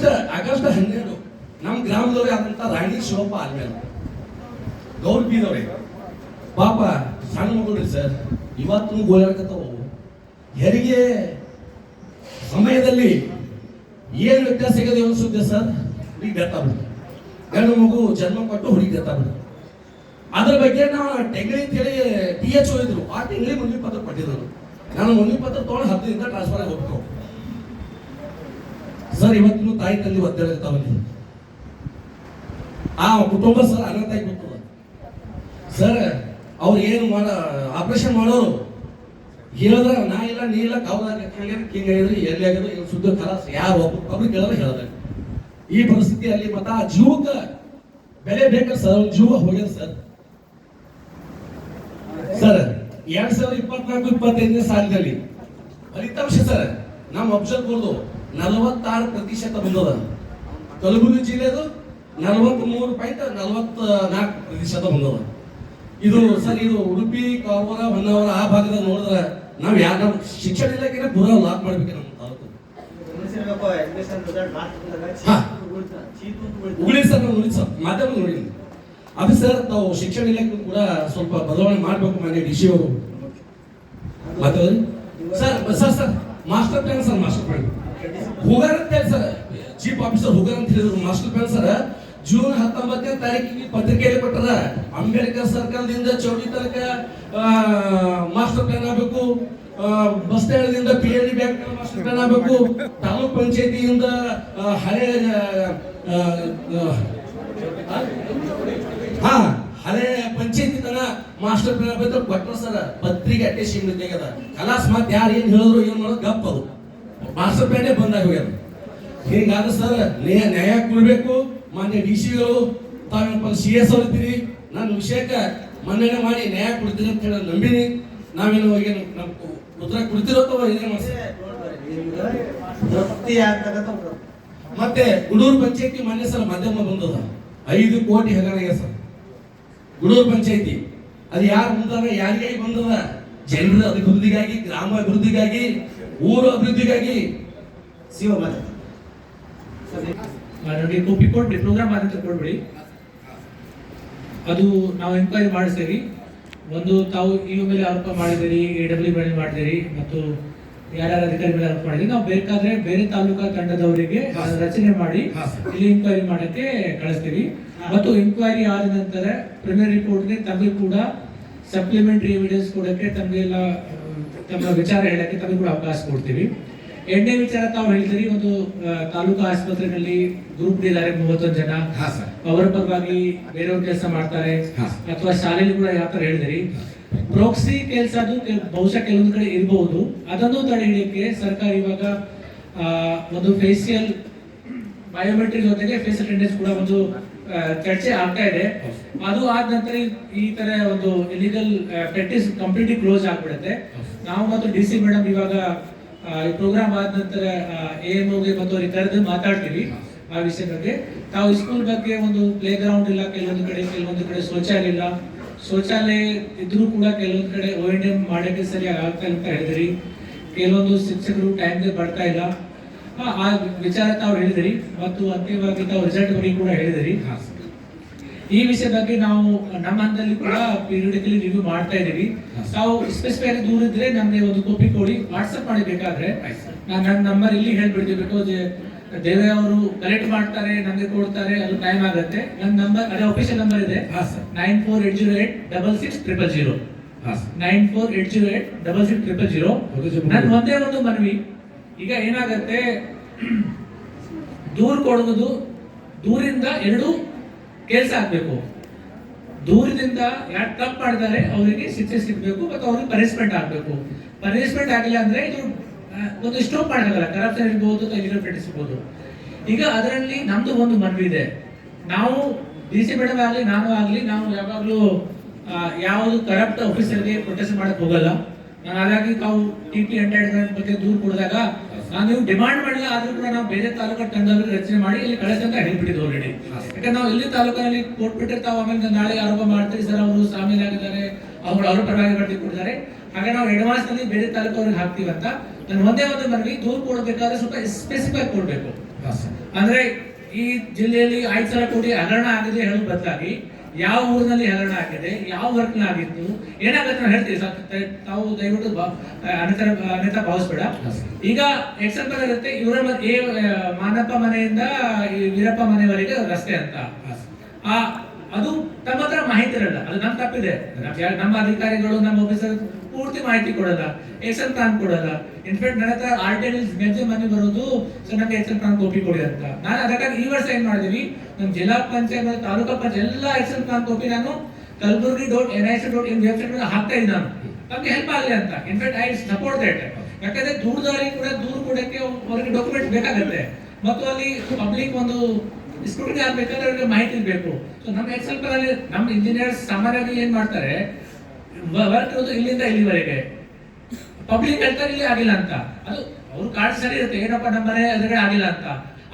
August 12 ನಮ್ಮ ಗ್ರಾಮದವ್ರಿಗೆ ಆದಂತ ರಾಣಿ ಶಿವಪ್ಪ ಆಲ್ಮೇಲೆ ಗೌರ್ಬಿದವ್ರೆ ಪಾಪ ಸಣ್ಣ ಮಗುಳ್ರಿ ಸರ್, ಇವತ್ತು ಗೋಳಾಡ್ಕತ್ತವು. ಹೆರಿಗೆ ಸಮಯದಲ್ಲಿ ಏನು ವ್ಯತ್ಯಾಸ ಸಿಗದೆ ಅನ್ಸುತ್ತೆ ಸರ್, ಹುಡುಗಿ ಡೆತ್ ಆಗ್ಬಿಡ್ತು. ಗಂಡು ಮಗು ಜನ್ಮ ಕೊಟ್ಟು ಹುಡುಗಿ ಡೆತ್ ಆಗ್ಬಿಡ್ತು. ಅದ್ರ ಬಗ್ಗೆ ನಾವು ಟೆಂಗಳಿ ಅಂತೇಳಿ THO ಇದ್ರು, ಆ ಟೆಂಗಳಿ ಮನವಿ ಪತ್ರ ಕೊಟ್ಟಿದ್ರು. ನಾನು ಮನವಿ ಪತ್ರ ತೊಗೊಂಡು 10 ದಿನದಿಂದ ಟ್ರಾನ್ಸ್ಫರ್ ಆಗಿ ಹೋಗ್ಬೇಕು ಸರ್. ಇವತ್ತಿನ ತಾಯಿ ತಂದೆ ಒತ್ತಡ ಇರ್ತಾವಲ್ಲಿ, ಆ ಕುಟುಂಬ ಸರ್ ಅನಾಥ ಆಗಿ ಗೊತ್ತದ ಸರ್. ಅವ್ರು ಏನು ಆಪರೇಷನ್ ಮಾಡೋರು ಹೇಳಿದ್ರ ನಾ ಇಲ್ಲ ನೀ ಇಲ್ಲ ಕಾವಲಾಗ ಹಿಂಗ ಎಲ್ಲಿ ಆಗ್ಯದು ಏನು ಸುದ್ದಿ ಖಲಾಸ್ ಯಾರು ಒಬ್ರು ಕೇಳಿದ್ರೆ ಹೇಳಿದ್ರೆ ಈ ಪರಿಸ್ಥಿತಿಯಲ್ಲಿ ಮತ್ತ ಆ ಜೀವಕ್ಕೆ ಬೆಲೆ ಬೇಕ ಸರ್. ಜೀವ ಹೋಗ್ಯದ ಸರ್. ಸರ್ 2024-25 ಸಾಲಿನಲ್ಲಿ ಫಲಿತಾಂಶ ಸರ್ ನಮ್ಮ ಅಬ್ಸರ್ವ್ 46% ಬಂದದ. ಕಲಬುರಗಿ ಜಿಲ್ಲೆದು 43.44% ಬಂದದ. ಇದು ಸರ್ ಇದು ಉಡುಪಿ, ಕಾರವಾರ, ಹೊನ್ನಾವರ ಆ ಭಾಗದಾಗ ನೋಡಿದ್ರೆ ನಾವು ನಮ್ಮ ಶಿಕ್ಷಣ ಇಲಾಖೆನ ಪೂರ ಲಾಕ್ ಮಾಡ್ಬೇಕು. ನಮ್ಮ ತಾಲೂಕು ಉಗುಳಿ ಸರ್ ನಾವು ನೋಡಿ ಸರ್ ಮಾಧ್ಯಮ ನೋಡಿ ಅದು ಸರ್. ತಾವು ಶಿಕ್ಷಣ ಇಲಾಖೆ ಕೂಡ ಸ್ವಲ್ಪ ಬದಲಾವಣೆ ಮಾಡ್ಬೇಕು. ಮನೆ DC ಅವರು ಮತ್ತೆ sir sir master plan sir, master plan ಹುಗಾರ್ ಅಂತ ಹೇಳಿ ಸರ್, ಚೀಫ್ ಆಫೀಸರ್ ಹುಗಾರ್ ಅಂತ ಹೇಳಿದ್ರು. ಮಾಸ್ಟರ್ ಪ್ಲಾನ್ ಸರ್ ಜೂನ್ 19ನೇ ತಾರೀಕಿಗೆ ಪತ್ರಿಕೆಯಲ್ಲಿ ಕೊಟ್ಟರ. ಅಂಬೇಡ್ಕರ್ ಸರ್ಕಲ್ದಿಂದ ಚೌಡಿ ತನಕ ಮಾಸ್ಟರ್ ಪ್ಲಾನ್ ಆಗಬೇಕು, ಬಸ್ ಸ್ಟ್ಯಾಂಡ್ದಿಂದ PLD ಬ್ಯಾಂಕ್ ಮಾಸ್ಟರ್ ಪ್ಲಾನ್ ಆಗಬೇಕು, ತಾಲೂಕ್ ಪಂಚಾಯತಿಯಿಂದ ಹಳೆ ಹಳೆ ಪಂಚಾಯತಿ ತನ ಮಾಸ್ಟರ್ ಪ್ಲಾನ್ ಆಗಬೇಕು ಕೊಟ್ಟರು ಸರ್. ಪತ್ರಿಕೆ ಅಟೆಸ್ಟಿಂಗ್ ತೆಗೆದ ಕಲಾಸ್ ಮತ್ತೆ ಯಾರು ಏನ್ ಹೇಳಿದ್ರು ಏನ್ ಮಾಡೋದು ಗಪ್, ಅದು ಮಾಸ್ಟರ್ ಪ್ಲಾನೇ ಬಂದಾಗ ಹೋಗ್ಯದ. ಹೀಗಾದ್ರೆ ಸರ್ ನ್ಯಾಯ ಕೊಡ್ಬೇಕು. ಮಾನ್ಯ DC-ಗಳು ತಾವೇನಪ್ಪ CS ಅವ್ರು ಇದ್ದೀರಿ, ನನ್ನ ವಿಷಯಕ್ಕೆ ಮನ್ನಣೆ ಮಾಡಿ ನ್ಯಾಯ ಕೊಡ್ತೀರಿ ಅಂತ ಹೇಳಿ ನಂಬಿನಿ. ನಾವೇನು ಏನು ನಮ್ಮ ಉತ್ತರ ಕೊಡ್ತಿರೋ ಅಥವಾ ಏನೇ ಮತ್ತೆ ಗುಡೂರು ಪಂಚಾಯತಿ ಮೊನ್ನೆ ಸರ್ ಮಾಧ್ಯಮ ಬಂದದ 5 ಕೋಟಿ ಹಗರಣ ಸರ್. ಗುಡೂರು ಪಂಚಾಯತಿ ಅದು ಯಾರು ಬಂದಾರ, ಯಾರಿಗಾಗಿ ಬಂದದ? ಜನರ ಅಭಿವೃದ್ಧಿಗಾಗಿ, ಗ್ರಾಮ ಅಭಿವೃದ್ಧಿಗಾಗಿ, ಊರು ಅಭಿವೃದ್ಧಿಗಾಗಿ. ನೋಡಿ ಕಾಪಿ ಕೊಡ್ರಿ, ಪ್ರೋಗ್ರಾಮ್ ಆದಂತ ಕೊಡ್ಬಿಡಿ. ಅದು ನಾವು ಎನ್ಕ್ವೈರಿ ಮಾಡಿಸ್ತೇವೆ. ಒಂದು ತಾವು ಇವ ಮೇಲೆ ಆರೋಪ ಮಾಡಿದಿರಿ, AW ಮೇಲೆ ಮಾಡಿದಿರಿ ಮತ್ತು ಯಾರ್ಯಾರ ಅಧಿಕಾರಿ ಮೇಲೆ ಆರೋಪ ಮಾಡಿದಿರಿ. ನಾವು ಬೇಕಾದ್ರೆ ಬೇರೆ ತಾಲೂಕಾ ತಂಡದವರಿಗೆ ರಚನೆ ಮಾಡಿ ಇಲ್ಲಿ ಎನ್ಕ್ವೈರಿ ಮಾಡಕ್ಕೆ ಕಳಿಸ್ತೀವಿ. ಮತ್ತು ಎನ್ಕ್ವೈರಿ ಆದ ನಂತರ ಪ್ರಿಲಿಮಿನರಿ ರಿಪೋರ್ಟ್ಗೆ ತಮಗೆ ಕೂಡ ಸಪ್ಲಿಮೆಂಟರಿ ಎವಿಡೆನ್ಸ್ ಕೊಡಕ್ಕೆ, ತಮಗೆಲ್ಲ ತಮ್ಮ ವಿಚಾರ ಹೇಳಕ್ಕೆ ತಮಗೆ ಕೂಡ ಅವಕಾಶ ಕೊಡ್ತೀವಿ. ಎರಡನೇ ವಿಚಾರ ತಾವು ಹೇಳಿದ್ರಿ, ಒಂದು ತಾಲೂಕು ಆಸ್ಪತ್ರೆಯಲ್ಲಿ ಗ್ರೂಪ್ ಇದ್ದಾರೆ 31 ಜನ, ಅವರ ಪರವಾಗಿ ಬೇರೆಯವ್ರ ಕೆಲಸ ಮಾಡ್ತಾರೆ, ಅಥವಾ ಶಾಲೆಯಲ್ಲಿ ಕೂಡ ಯಾವ ತರ ಹೇಳಿದ್ರಿ. ಪ್ರೋಕ್ಸಿ ಕೆಲಸ ಅದು ಬಹುಶಃ ಕೆಲವೊಂದು ಕಡೆ ಇರಬಹುದು. ಅದನ್ನು ತಡೆ ಹಿಡಿಯಕ್ಕೆ ಸರ್ಕಾರ ಇವಾಗ ಒಂದು ಫೇಸಿಯಲ್ ಬಯೋಮೆಟ್ರಿಕ್ ಜೊತೆಗೆ ಫೇಸ್ ಅಟೆಂಡೆನ್ಸ್ ಕೂಡ ಒಂದು ಚರ್ಚೆ ಆಗ್ತಾ ಇದೆ. ಅದು ಆದ ನಂತರ ಈ ತರ ಒಂದು ಇಲಿಗಲ್ ಪ್ರಾಕ್ಟೀಸ್ ಕಂಪ್ಲೀಟ್ಲಿ ಕ್ಲೋಸ್ ಆಗ್ಬಿಡುತ್ತೆ. ನಾವು ಮತ್ತು DC ಮೇಡಮ್ ಇವಾಗ ಈ ಪ್ರೋಗ್ರಾಮ್ ಆದ ನಂತರ AMOಗೆ ಮತ್ತು ಅವ್ರಿಗೆ ಕರೆದು ಮಾತಾಡ್ತೀವಿ ಆ ವಿಷಯ ಬಗ್ಗೆ. ತಾವು ಸ್ಕೂಲ್ ಬಗ್ಗೆ ಒಂದು ಪ್ಲೇ ಗ್ರೌಂಡ್ ಇಲ್ಲ, ಕೆಲವೊಂದು ಕಡೆ ಶೌಚಾಲಯ ಇಲ್ಲ. ಶೌಚಾಲಯ ಇದ್ರೂ ಕೂಡ ಕೆಲವೊಂದು ಕಡೆ O&M ಮಾಡಕ್ಕೆ ಸರಿಯಾಗಿ ಆಗ್ತಾ ಇಲ್ಲ ಅಂತ ಹೇಳಿದ್ರಿ. ಕೆಲವೊಂದು ಶಿಕ್ಷಕರು ಟೈಮ್ಗೆ ಬರ್ತಾ ಇಲ್ಲ, ಆ ವಿಚಾರ ತಾವು ಹೇಳಿದ್ರಿ. ಮತ್ತು ಅಂತಿಮವಾಗಿ ತಾವು ರಿಸಲ್ಟ್ ಬಗ್ಗೆ ಕೂಡ ಹೇಳಿದ್ರಿ. ಈ ವಿಷಯ ಬಗ್ಗೆ ನಾವು ನಮ್ಮ ಹಂತದಲ್ಲಿ ಕೂಡ ಪೀರಿಯಡಿಕಲಿ ರಿವ್ಯೂ ಮಾಡ್ತಾ ಇದೀವಿ. ತಾವು ಸ್ಪೆಸಿಫೈ ಆಗಿ ದೂರ ಇದ್ರೆ ನಮ್ಗೆ ಒಂದು ಕಾಪಿ ಕೊಡಿ, ವಾಟ್ಸ್ಆಪ್ ಮಾಡಿ. ಬೇಕಾದ್ರೆ ನಾನು ನನ್ನ ನಂಬರ್ ಇಲ್ಲಿ ಹೇಳ್ಬಿಡ್ತೀವಿ. ಬಿಕಾಸ್ ದೇವೇ ಅವರು ಕಲೆಕ್ಟ್ ಮಾಡ್ತಾರೆ, ನಮ್ಗೆ ಕೊಡ್ತಾರೆ, ಅದು ಟೈಮ್ ಆಗುತ್ತೆ. ನನ್ನ ನಂಬರ್ ಅದೇ ಅಫಿಷಿಯಲ್ ನಂಬರ್ ಇದೆ 9480866000 9480866000. ನನ್ನ ಒಂದೇ ಒಂದು ಮನವಿ, ಈಗ ಏನಾಗತ್ತೆ, ದೂರ ಕೊಡುವುದು ದೂರಿಂದ 2 ಕೆಲಸ ಆಗ್ಬೇಕು. ದೂರದಿಂದ ಯಾರು ತಪ್ಪು ಮಾಡಿದ್ದಾರೆ ಅವರಿಗೆ ಶಿಕ್ಷೆ ಸಿಗಬೇಕು ಮತ್ತು ಅವ್ರಿಗೆ ಪನಿಷ್ಮೆಂಟ್ ಆಗ್ಬೇಕು. ಪನಿಷ್ಮೆಂಟ್ ಆಗಿಲ್ಲ ಅಂದ್ರೆ ಇದು ಒಂದು ಸ್ಟಾಪ್ ಮಾಡಲ್ಲ. ಕರಪ್ಷನ್ ಇರ್ಬೋದು, ಇಲಿಗಲ್ ಪ್ರಾಕ್ಟೀಸ್ ಇರ್ಬೋದು. ಈಗ ಅದರಲ್ಲಿ ನಮ್ದು ಒಂದು ಮನವಿ ಇದೆ. ನಾವು DC ಮೇಡಮ್ ಆಗಲಿ, ನಾನು ಆಗಲಿ, ನಾವು ಯಾವಾಗಲೂ ಯಾವುದು ಕರಪ್ಟ್ ಆಫೀಸರ್ಗೆ ಪ್ರೊಟೆಸ್ಟ್ ಮಾಡಕ್ ಹೋಗಲ್ಲ. ನಾನು ಹಾಗಾಗಿ ತಾವು TP ಎಂಟರ್ಟೈನ್ಮೆಂಟ್ ಬಗ್ಗೆ ದೂರ ಕೊಡಿದಾಗ ನಾನು ನೀವು ಡಿಮಾಂಡ್ ಮಾಡಿಲ್ಲ, ಆದ್ರೂ ಕೂಡ ನಾವು ಬೇರೆ ತಾಲೂಕಾ ತಂಡದಲ್ಲಿ ರಚನೆ ಮಾಡಿ ಇಲ್ಲಿ ಕಳಿಸಂತ ಹೇಳ್ಬಿಟ್ಟಿದ್ವಿ ಆಲ್ರೆಡಿ. ಯಾಕಂದ್ರೆ ನಾವು ಇಲ್ಲಿ ತಾಲೂಕಿನಲ್ಲಿ ಕೊಟ್ಬಿಟ್ರೆ ತಾವು ಆಮೇಲೆ ನಾಳೆ ಆರೋಪ ಮಾಡ್ತೀರಿ ಸರ್ ಅವರು ಸಾಮೀಲಾಗಿದ್ದಾರೆ, ಅವ್ರ ಪರವಾಗಿ ಬರ್ತಿ ಕೊಡ್ತಾರೆ. ಹಾಗೆ ನಾವು ಅಡ್ವಾನ್ಸ್ ನಲ್ಲಿ ಬೇರೆ ತಾಲೂಕು ಅವ್ರಿಗೆ ಹಾಕ್ತೀವಿ ಅಂತ. ನಾನು ಒಂದೇ ಒಂದು ಮನವಿ, ದೂರ ಕೊಡಬೇಕಾದ್ರೆ ಸ್ವಲ್ಪ ಸ್ಪೆಸಿಫೈ ಕೊಡ್ಬೇಕು. ಅಂದ್ರೆ ಈ ಜಿಲ್ಲೆಯಲ್ಲಿ 5,000 ಕೋಟಿ ಹಗರಣ ಆಗಿದೆ ಹೇಳೋ ಬದಲಾಗಿ ಯಾವ ಊರಿನಲ್ಲಿ ಹಗರಣ ಆಗಿದೆ, ಯಾವ ವರ್ಕ್ ಆಗಿತ್ತು, ಏನಾಗುತ್ತೆ ನಾವು ಹೇಳ್ತೀವಿ. ತಾವು ದಯವಿಟ್ಟು ಅನ್ಯತಾ ಭಾವಿಸ್ಬೇಡ. ಈಗ ಎಕ್ಸಾಂಪಲ್ ಇರುತ್ತೆ, ಇವರ ಮಾನಪ್ಪ ಮನೆಯಿಂದ ವೀರಪ್ಪ ಮನೆಯವರೆಗೆ ರಸ್ತೆ ಅಂತ. ಅದು ತಮ್ಮ ಹತ್ರ ಮಾಹಿತಿ ಇರಲ್ಲ, ಅದು ನಮ್ ತಪ್ಪಿದೆ. ನಮ್ಮ ಅಧಿಕಾರಿಗಳು, ನಮ್ಮ ಆಫೀಸರ್ ಪೂರ್ತಿ ಮಾಹಿತಿ ಕೊಡಲ್ಲ, ಎಕ್ಸೆಲ್ ಪ್ಲಾನ್ ಕೊಡಲ್ಲ. ಇನ್ಫ್ಯಾಕ್ಟ್ ನನ್ನ ಹತ್ರ RTI ಮನೆ ಬರೋದು, ಸೊ ನಂಗೆ ಎಕ್ಸೆಲ್ ಪ್ಲಾನ್ ಕಾಪಿ ಕೊಡಿ ಅಂತ. ನಾನು ಅದಕ್ಕಾಗಿ ಈ ವರ್ಷ ಏನ್ ಮಾಡಿದೀವಿ, ನಮ್ಮ ಜಿಲ್ಲಾ ಪಂಚಾಯತ್ ತಾಲೂಕಾ ಪಂಚಾಯತ್ ಎಲ್ಲ ಎಕ್ಸೆಲ್ ಪ್ಲಾನ್ ಕಾಪಿ ನಾನು Kalburgi.nic.in ವೆಬ್ಸೈಟ್ ಮೇಲೆ ಹಾಕ್ತಾ ಇದ್ದೀನಿ. ನಾನು ನಮ್ಗೆ ಹೆಲ್ಪ್ ಆಗಲಿ ಅಂತ. In fact I support that. ಯಾಕಂದ್ರೆ ದೂರದವರಿಗೆ ಕೂಡ ದೂರ ಕೊಡಕ್ಕೆ ಅವರಿಗೆ ಡಾಕ್ಯುಮೆಂಟ್ ಬೇಕಾಗುತ್ತೆ, ಮತ್ತು ಅಲ್ಲಿ ಪಬ್ಲಿಕ್ ಒಂದು ಸ್ಕ್ರೂಟಿನಿ ಆಗ್ಬೇಕಾದ್ರೆ ಅವರಿಗೆ ಮಾಹಿತಿ ಇರಬೇಕು. ಸೊ ನಮ್ಮ ಎಕ್ಸಾಂಪಲ್ ಅಲ್ಲಿ ನಮ್ಮ ಇಂಜಿನಿಯರ್ಸ್ ಸಾಮಾನ್ಯವಾಗಿ ಏನ್ ಮಾಡ್ತಾರೆ, ವರ್ಕ್ ಇರೋದು ಇಲ್ಲಿಂದ ಇಲ್ಲಿವರೆಗೆ, ಪಬ್ಲಿಕ್ ಹೇಳ್ತಾರೆ ಇಲ್ಲಿ ಆಗಿಲ್ಲ ಅಂತ. ಅದು ಅವ್ರ ಕಾರ್ಡ್ ಸರಿ ಇರುತ್ತೆ, ಏನಪ್ಪ ನಮ್ಮ ಮನೆ ಎದುರುಗಡೆ ಆಗಿಲ್ಲ ಅಂತ,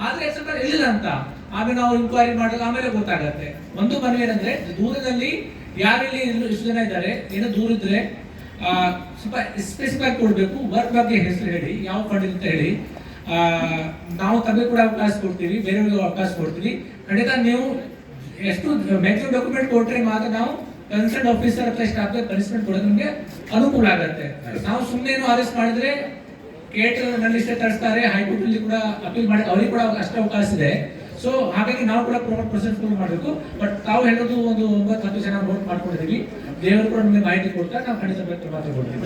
ಆದ್ರೆ ಎಕ್ಸಾಂಪಲ್ ಇಲ್ಲಿಲ್ಲ ಅಂತ. ಆಮೇಲೆ ನಾವು ಇನ್ಕ್ವೈರಿ ಮಾಡಿದಾಗ ಆಮೇಲೆ ಗೊತ್ತಾಗತ್ತೆ. ಒಂದು ಮನೆ ಏನಂದ್ರೆ, ದೂರದಲ್ಲಿ ಯಾರಲ್ಲಿ ಇಷ್ಟು ಜನ ಇದ್ದಾರೆ, ಏನೋ ದೂರ ಇದ್ರೆ ಸ್ವಲ್ಪ ಸ್ಪೆಸಿಫೈ ಕೊಡ್ಬೇಕು. ವರ್ಕ್ ಬಗ್ಗೆ ಹೆಸರು ಹೇಳಿ, ಯಾವ ಫಂಡ್ ಅಂತ ಹೇಳಿ. ನಾವು ತಮಗೆ ಕೂಡ ಅವಕಾಶ ಕೊಡ್ತೀವಿ, ಬೇರೆಯವ್ರಿಗೆ ಅವಕಾಶ ಕೊಡ್ತೀವಿ. ಖಂಡಿತ ನೀವು ಎಷ್ಟು ಮ್ಯಾಕ್ಸಿಮಮ್ ಡಾಕ್ಯುಮೆಂಟ್ ಕೊಟ್ರೆ ಮಾತ್ರ ನಾವು ಕನ್ಸರ್ನ್ ಆಫೀಸರ್ ಅಥವಾ ಸ್ಟಾಫ್ಗೆ ಪನಿಷ್ಮೆಂಟ್ ಕೊಡೋದು ನಮಗೆ ಅನುಕೂಲ ಆಗುತ್ತೆ. ನಾವು ಸುಮ್ಮನೆ ಅರೆಸ್ಟ್ ಮಾಡಿದ್ರೆ ಕೇಟ್ ನಲ್ಲಿ ತರಿಸ್ತಾರೆ, ಹೈಕೋರ್ಟ್ ಅಲ್ಲಿ ಕೂಡ ಅಪೀಲ್ ಮಾಡಿ ಅವ್ರಿಗೆ ಕೂಡ ಅಷ್ಟೇ ಅವಕಾಶ ಇದೆ. ಸೊ ಹಾಗಾಗಿ ನಾವು ಕೂಡ ಪ್ರೊಸೆಸ್ ಮಾಡಬೇಕು. ಬಟ್ ತಾವು ಹೇಳೋದು ಒಂದು 9-10 ಜನ ವೋಟ್ ಮಾಡ್ಕೊಂಡಿದ್ದೀವಿ, ದೇವರು ಕೂಡ ನಮಗೆ ಮಾಹಿತಿ ಕೊಡ್ತಾರೆ, ನಾವು ಖಂಡಿತ ಮಾತ್ರ ಕೊಡ್ತೀವಿ.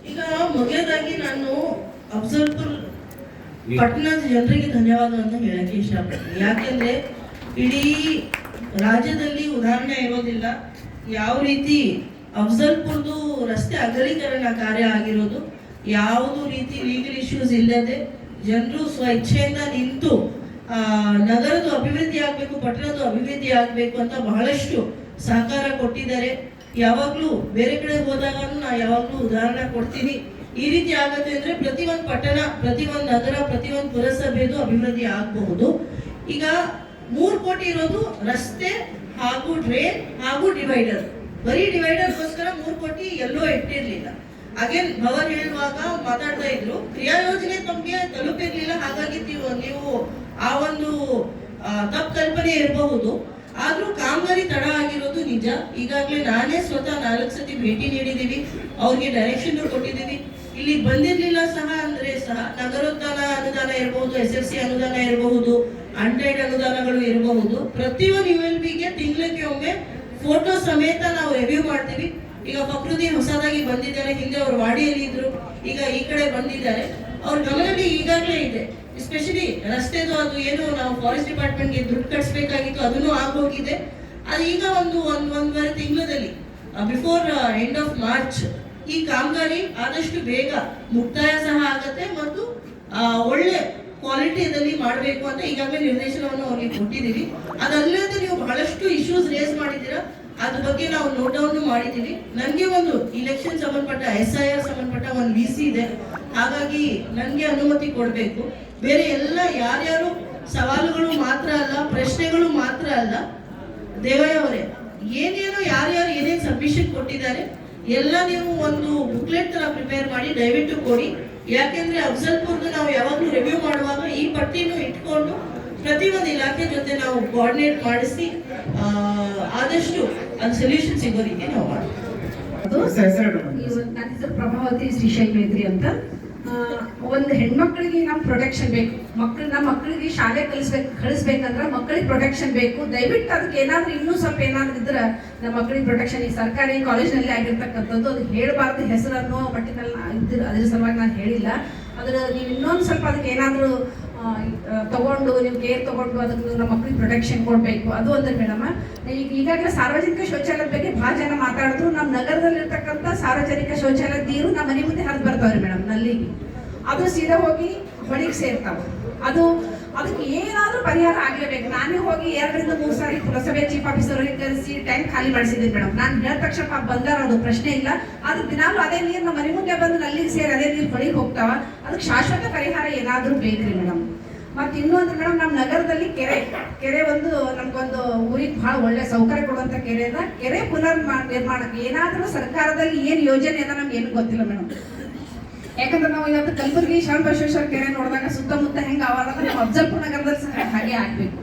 ಈಗ ಮೊದಲನೇದಾಗಿ ನಾನು ಅಫ್ಜಲ್ಪುರ್ ಪಟ್ಟಣದ ಜನರಿಗೆ ಧನ್ಯವಾದ ಅಂತ ಹೇಳಕ್ಕೆ ಇಷ್ಟಪಡ್ತೀನಿ. ಯಾಕೆಂದ್ರೆ ಇಡೀ ರಾಜ್ಯದಲ್ಲಿ ಉದಾಹರಣೆ ಇರೋದಿಲ್ಲ ಯಾವ ರೀತಿ ಅಫ್ಜಲ್ಪುರ್ದು ರಸ್ತೆ ಅಗಲೀಕರಣ ಕಾರ್ಯ ಆಗಿರೋದು. ಯಾವುದು ರೀತಿ ಲೀಗಲ್ ಇಶ್ಯೂಸ್ ಇಲ್ಲದೆ ಜನರು ಸ್ವಇಚ್ಛೆಯಿಂದ ನಿಂತು ನಗರದ ಅಭಿವೃದ್ಧಿ ಆಗ್ಬೇಕು, ಪಟ್ಟಣದ ಅಭಿವೃದ್ಧಿ ಆಗ್ಬೇಕು ಅಂತ ಬಹಳಷ್ಟು ಸಹಕಾರ ಕೊಟ್ಟಿದ್ದಾರೆ. ಯಾವಾಗ್ಲೂ ಬೇರೆ ಕಡೆ ಹೋದಾಗ ನಾ ಯಾವಾಗ್ಲೂ ಉದಾಹರಣೆ ಕೊಡ್ತೀನಿ. ಈ ರೀತಿ ಆಗತ್ತೆ ಅಂದ್ರೆ ಪ್ರತಿಯೊಂದು ಪಟ್ಟಣ, ಪ್ರತಿಯೊಂದು ನಗರ, ಪ್ರತಿಯೊಂದು ಪುರಸಭೆದು ಅಭಿವೃದ್ಧಿ ಆಗಬಹುದು. ಈಗ 3 ಕೋಟಿ ಇರೋದು ರಸ್ತೆ ಹಾಗೂ ಡ್ರೈನ್ ಹಾಗೂ ಡಿವೈಡರ್. ಬರೀ ಡಿವೈಡರ್ಗೋಸ್ಕರ 3 ಕೋಟಿ ಎಲ್ಲೋ ಇಟ್ಟಿರ್ಲಿಲ್ಲ. ಅಗೇನ್ ಭವನ್ ಹೇಳುವಾಗ ಮಾತಾಡ್ತಾ ಇದ್ರು, ಕ್ರಿಯಾ ಯೋಜನೆ ತಮ್ಗೆ ತಲುಪಿರ್ಲಿಲ್ಲ, ಹಾಗಾಗಿ ನೀವು ಆ ಒಂದು ತಪ್ಪು ಕಲ್ಪನೆ ಇರಬಹುದು. ಆದ್ರೂ ಕಾಮಗಾರಿ ತಡ ಆಗಿರೋದು ನಿಜ. ಈಗಾಗಲೇ ನಾನೇ ಸ್ವತಃ 4 ಸತಿ ಭೇಟಿ ನೀಡಿದ್ದೀವಿ, ಅವ್ರಿಗೆ ಡೈರೆಕ್ಷನ್ ಕೊಟ್ಟಿದ್ದೀವಿ. ಇಲ್ಲಿ ಬಂದಿರ್ಲಿಲ್ಲ ಸಹ ಅಂದ್ರೆ ಸಹ ನಗರೋತ್ಥಾನ ಅನುದಾನ ಇರಬಹುದು, SFC ಅನುದಾನ ಇರಬಹುದು, ಅನ್ಟೈಡ್ ಅನುದಾನಗಳು ಇರಬಹುದು. ಪ್ರತಿಯೊಂದು ULBಗೆ ತಿಂಗಳಿಗೆ ಒಮ್ಮೆ ಫೋಟೋ ಸಮೇತ ನಾವು ರಿವ್ಯೂ ಮಾಡ್ತೀವಿ. ಈಗ ಫಕ್ರುದ್ದೀನ್ ಹೊಸದಾಗಿ ಬಂದಿದ್ದಾರೆ, ಹಿಂದೆ ಅವರು ವಾಡಿಯಲ್ಲಿ ಇದ್ರು, ಈಗ ಈ ಕಡೆ ಬಂದಿದ್ದಾರೆ. ಅವ್ರ ಗಮನದಲ್ಲಿ ಈಗಾಗಲೇ ಇದೆ. ಎಸ್ಪೆಷಲಿ ರಸ್ತೆದು ಅದು ಏನು ನಾವು ಫಾರೆಸ್ಟ್ ಡಿಪಾರ್ಟ್ಮೆಂಟ್ಗೆ ದುಡ್ಡು ಕಟ್ಸ್ಬೇಕಾಗಿತ್ತು, ಅದನ್ನು ಆಗೋಗಿದೆ. ಅದು ಈಗ ಒಂದೂವರೆ ತಿಂಗಳಲ್ಲಿ ಬಿಫೋರ್ ಎಂಡ್ ಆಫ್ ಮಾರ್ಚ್ ಈ ಕಾಮಗಾರಿ ಆದಷ್ಟು ಬೇಗ ಮುಕ್ತಾಯ ಸಹ ಆಗತ್ತೆ ಮತ್ತು ಒಳ್ಳೆ ಕ್ವಾಲಿಟಿಯಲ್ಲಿ ಮಾಡಬೇಕು ಅಂತ ಈಗಾಗಲೇ ನಿರ್ದೇಶನವನ್ನು ಅವ್ರಿಗೆ ಕೊಟ್ಟಿದ್ದೀವಿ. ಅದಲ್ಲದೆ ನೀವು ಬಹಳಷ್ಟು ಇಶ್ಯೂಸ್ ರೇಸ್ ಮಾಡಿದ್ದೀರಾ, ಅದ್ರ ಬಗ್ಗೆ ನಾವು ನೋಟ್ ಡೌನ್ ಮಾಡಿದ್ದೀವಿ. ನನಗೆ ಒಂದು ಇಲೆಕ್ಷನ್ ಸಂಬಂಧಪಟ್ಟ SIR ಸಂಬಂಧಪಟ್ಟ ಒಂದು VC ಇದೆ, ಹಾಗಾಗಿ ನನಗೆ ಅನುಮತಿ ಕೊಡಬೇಕು. ಬೇರೆ ಎಲ್ಲ ಯಾರ್ಯಾರು ಸವಾಲುಗಳು ಮಾತ್ರ ಅಲ್ಲ, ಪ್ರಶ್ನೆಗಳು ಮಾತ್ರ ಅಲ್ಲ, ದೇವಯ್ಯ ಅವರೇ ಏನೇನೋ ಯಾರ್ಯಾರು ಏನೇನು ಸಬ್ಮಿಷನ್ ಕೊಟ್ಟಿದ್ದಾರೆ ಎಲ್ಲ ನೀವು ಒಂದು ಬುಕ್ಲೆಟ್ ತರ ಪ್ರಿಪೇರ್ ಮಾಡಿ ದಯವಿಟ್ಟು ಕೊಡಿ. ಯಾಕೆಂದ್ರೆ ಅಫ್ಜಲ್ಪುರ್ದು ನಾವು ಯಾವಾಗಲೂ ರಿವ್ಯೂ ಮಾಡುವಾಗ ಈ ಪಟ್ಟಿನೂ ಇಟ್ಕೊಂಡು ಪ್ರತಿಯೊಂದು ಇಲಾಖೆ ಜೊತೆ ನಾವು ಕೋಆರ್ಡಿನೇಟ್ ಮಾಡಿಸಿ ಆದಷ್ಟು ಅದು ಸೊಲ್ಯೂಷನ್ ಸಿಗೋ ರೀತಿ ನಾವು ಮಾಡ್ತೀವಿ. ನನ್ನ ಹೆಸರು ಪ್ರಭಾವತಿ ಶ್ರೀಶೈಲ್ ಮೇತ್ರಿ ಅಂತ. ಒಂದು ಹೆಣ್ಮಕ್ಳಿಗೆ ನಮ್ ಪ್ರೊಟೆಕ್ಷನ್ ಬೇಕು. ನಮ್ಮ ಮಕ್ಕಳಿಗೆ ಶಾಲೆ ಕಳಿಸ್ಬೇಕಂದ್ರೆ ಮಕ್ಕಳಿಗೆ ಪ್ರೊಟೆಕ್ಷನ್ ಬೇಕು. ದಯವಿಟ್ಟು ಅದಕ್ಕೆ ಏನಾದ್ರು ಇನ್ನೂ ಸ್ವಲ್ಪ ಏನಾದ್ರು ಇದ್ರೆ ನಮ್ಮ ಮಕ್ಕಳಿಗೆ ಪ್ರೊಟೆಕ್ಷನ್ ಈ ಸರ್ಕಾರಿ ಕಾಲೇಜ್ನಲ್ಲಿ ಆಗಿರ್ತಕ್ಕಂಥದ್ದು ಅದು ಹೇಳಬಾರ್ದು ಹೆಸರನ್ನು ಮಟ್ಟಿನಲ್ಲಿ ಅದ್ರ ಸಲುವಾಗಿ ನಾನು ಹೇಳಿಲ್ಲ. ಅದ್ರ ನೀವು ಇನ್ನೊಂದು ಸ್ವಲ್ಪ ಅದಕ್ಕೆ ಏನಾದ್ರು ತಗೊಂಡು ನೀವು ಕೇರ್ ತಗೊಂಡು ಅದಕ್ಕೆ ನಮ್ಮ ಮಕ್ಕಳಿಗೆ ಪ್ರೊಟೆಕ್ಷನ್ ಕೊಡಬೇಕು. ಅದು ಅಂದ್ರೆ ಮೇಡಮ್, ಈಗಾಗಲೇ ಸಾರ್ವಜನಿಕ ಶೌಚಾಲಯದ ಬಗ್ಗೆ ಭಾಳ ಜನ ಮಾತಾಡಿದ್ರು. ನಮ್ಮ ನಗರದಲ್ಲಿರ್ತಕ್ಕಂಥ ಸಾರ್ವಜನಿಕ ಶೌಚಾಲಯ ನೀರು ನಮ್ಮ ಮನೆ ಮುಂದೆ ಹರಿದು ಬರ್ತಾವ್ರಿ ಮೇಡಮ್, ನಲ್ಲಿಗೆ. ಅದು ಸೀದಾ ಹೋಗಿ ಹೊಳಿಗೆ ಸೇರ್ತಾವ. ಅದಕ್ಕೆ ಏನಾದರೂ ಪರಿಹಾರ ಆಗಲೇಬೇಕು. ನಾನೇ ಹೋಗಿ 2-3 ಸಾರಿ ಪುರಸಭೆ ಚೀಫ್ ಆಫೀಸರ್ ಕರೆಸಿ ಟ್ಯಾಂಕ್ ಖಾಲಿ ಮಾಡಿಸಿದ್ದೀನಿ ಮೇಡಮ್. ನಾನು ಹೇಳಿದ ತಕ್ಷಣ ಬಂದಾರ, ಅದು ಪ್ರಶ್ನೆ ಇಲ್ಲ. ಅದು ದಿನಾಲು ಅದೇ ನೀರು ನಮ್ಮ ಮನೆ ಮುಂದೆ ಬಂದು ನಲ್ಲಿಗೆ ಸೇರಿ ಅದೇ ನೀರು ಹೊಳಿಗೆ ಹೋಗ್ತಾವ. ಅದಕ್ಕೆ ಶಾಶ್ವತ ಪರಿಹಾರ ಏನಾದರೂ ಬೇಕ್ರಿ ಮೇಡಮ್. ಮತ್ತು ಇನ್ನೂ ಅಂದ್ರೆ ಮೇಡಮ್, ನಮ್ಮ ನಗರದಲ್ಲಿ ಕೆರೆ ಒಂದು ನಮ್ಗೊಂದು ಊರಿಗೆ ಭಾಳ ಒಳ್ಳೆ ಸೌಕರ್ಯ ಕೊಡುವಂಥ ಕೆರೆ ಪುನರ್ ನಿರ್ಮಾಣಕ್ಕೆ ಏನಾದರೂ ಸರ್ಕಾರದಲ್ಲಿ ಏನು ಯೋಜನೆ ಅದ ನಮ್ಗೆ ಏನು ಗೊತ್ತಿಲ್ಲ ಮೇಡಮ್. ಯಾಕಂದ್ರೆ ನಾವು ಇವತ್ತು ಕಲಬುರಗಿ ಶರಣಬಸವೇಶ್ವರ ಕೆರೆ ನೋಡಿದಾಗ ಸುತ್ತಮುತ್ತ ಹೆಂಗೆ ಅವ ಅನ್ನೋದನ್ನ ನಾವು ಅಫಜಲ್ಪುರ ನಗರದಲ್ಲಿ ಸಹ ಹಾಗೆ ಆಗ್ಬೇಕು.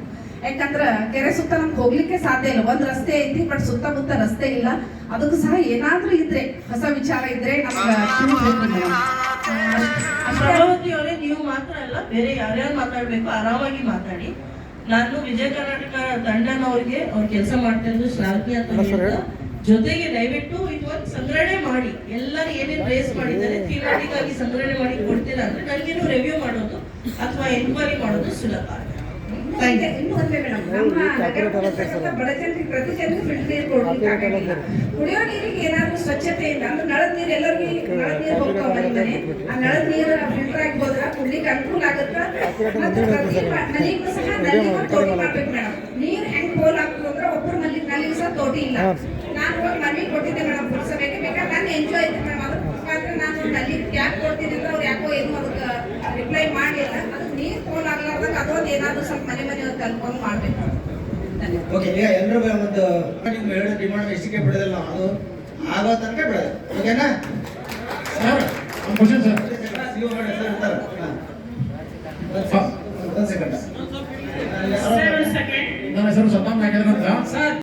ಯಾಕಂದ್ರೆ ಕೆರೆ ಸುತ್ತ ನಮ್ಗೆ ಹೋಗ್ಲಿಕ್ಕೆ ಸಾಧ್ಯ ಇಲ್ಲ. ಒಂದು ರಸ್ತೆ ಐತಿ, ಬಟ್ ಸುತ್ತಮುತ್ತ ರಸ್ತೆ ಇಲ್ಲ. ಅದಕ್ಕೂ ಸಹ ಏನಾದ್ರೂ ಇದ್ರೆ, ಹೊಸ ವಿಚಾರ ಇದ್ರೆ ನಮ್ಗೆ ತಿಳಿಸ್ಬೇಕು ಮೇಡಮ್. ಪ್ರಭಾವತಿ ಅವರೇ, ನೀವು ಮಾತ್ರ ಅಲ್ಲ, ಬೇರೆ ಯಾರ್ಯಾರು ಮಾತಾಡ್ಬೇಕು ಆರಾಮಾಗಿ ಮಾತಾಡಿ. ನಾನು ವಿಜಯ ಕರ್ನಾಟಕ ತಂಡನವ್ರಿಗೆ ಅವ್ರು ಕೆಲಸ ಮಾಡ್ತಾ ಇರೋದು ಶ್ಲಾಘನೀಯ ಅಂತ ಹೇಳ್ತಾ, ಜೊತೆಗೆ ದಯವಿಟ್ಟು ಇದು ಒಂದು ಸಂಗ್ರಹಣೆ ಮಾಡಿ, ಎಲ್ಲರೂ ಏನೇನು ರೇಸ್ ಮಾಡಿದ್ದಾರೆ ಥೀಮ್ಯಾಟಿಕ್ ಆಗಿ ಸಂಗ್ರಹಣೆ ಮಾಡಿ ಕೊಡ್ತೀರಾ ಅಂದ್ರೆ ನನಗೇನು ರಿವ್ಯೂ ಮಾಡೋದು ಅಥವಾ ಎನ್ಕ್ವೈರಿ ಮಾಡೋದು ಸುಲಭ. ಇನ್ನೂ ಒಂದೇ ಮೇಡಮ್, ನಮ್ಮ ನಗರ ಬಡ ಜನರಿಗೆ ಪ್ರತಿ ಜನರಿಗೆ ಫಿಲ್ಟರ್ ನೀರು ಕೊಡ್ಲಿಕ್ಕೆ ಆಗಂಗಿಲ್ಲ. ಕುಡಿಯೋ ನೀರಿಗೆ ಏನಾದ್ರು ಸ್ವಚ್ಛತೆ ಇಲ್ಲ ಅಂದ್ರೆ ನಳದ ನೀರು ಎಲ್ಲರಿಗೂ ನಳದ ನೀರು ಹೋಗ್ತಾವ ಮನೆ. ಆ ನಳದ ನೀರು ಫಿಲ್ಟರ್ ಆಗಿ ಹೋದ್ರೆ ಕುಡ್ಲಿಕ್ಕೆ ಅನುಕೂಲ ಆಗುತ್ತೆ. ಮತ್ತೆ ಪ್ರತಿ ಮನೆಗೂ ಸಹ ನಲ್ಲಿಗೂ ತೋಟಿ ಮಾಡ್ಬೇಕು ಮೇಡಮ್. ನೀರು ಹೆಂಗ್ ಪೋಲ್ ಆಗ್ತದೆ ಅಂದ್ರೆ ಒಬ್ಬರು ನಲ್ಲಿಗೂ ಸಹ ತೋಟಿ ಇಲ್ಲ. ನಾನು ಹೋಗಿ ಮನೆಗೆ ಕೊಟ್ಟಿದ್ದೆ ಮೇಡಮ್, ಪುರಸಭೆಗೆ. ಬೇಕಾದ್ರೆ ನಾನು ಎಂಜಾಯ್ ಐತೆ ಮೇಡಮ್. ಅದ್ರ ಮುಖಾಂತರ ನಾನು ನಲ್ಲಿ ಯಾಕೆ ಕೊಡ್ತೀನಿ ಅಂದ್ರೆ ಅವ್ರು ಯಾಕೋ ಏನು ಅದಕ್ಕೆ ರಿಪ್ಲೈ ಮಾಡಿಲ್ಲ. ಅದಕ್ಕೆ ನೀರು ಪೋಲ್ ಆಗ್ಲಾರ್ದಾಗ ಅದೊಂದು ಏನಾದ್ರು ಸ್ವಲ್ಪ ಮನೆ ಕಲ್ಕೊಂಡು ಮಾಡ್ಬೇಕು. ಓಕೆ, ಈಗ ಎಲ್ಲರೂ ಒಂದು ನೀವು ಹೇಳೋ ಡಿಮಾಂಡ್ ಎಷ್ಟಿಗೆ ಬಿಡೋದಿಲ್ಲ, ಅದು ಆಗೋ ತನಕ ಬಿಡೋದು. ಓಕೆನಾ ಸರ್ ಕ್ವಶನ್ ಸರ್. ಒಂದು ಸೆಕೆಂಡ್. ನನ್ನ ಹೆಸರು ಸದ್ದಾಮ್ ನಾಯ್ಕ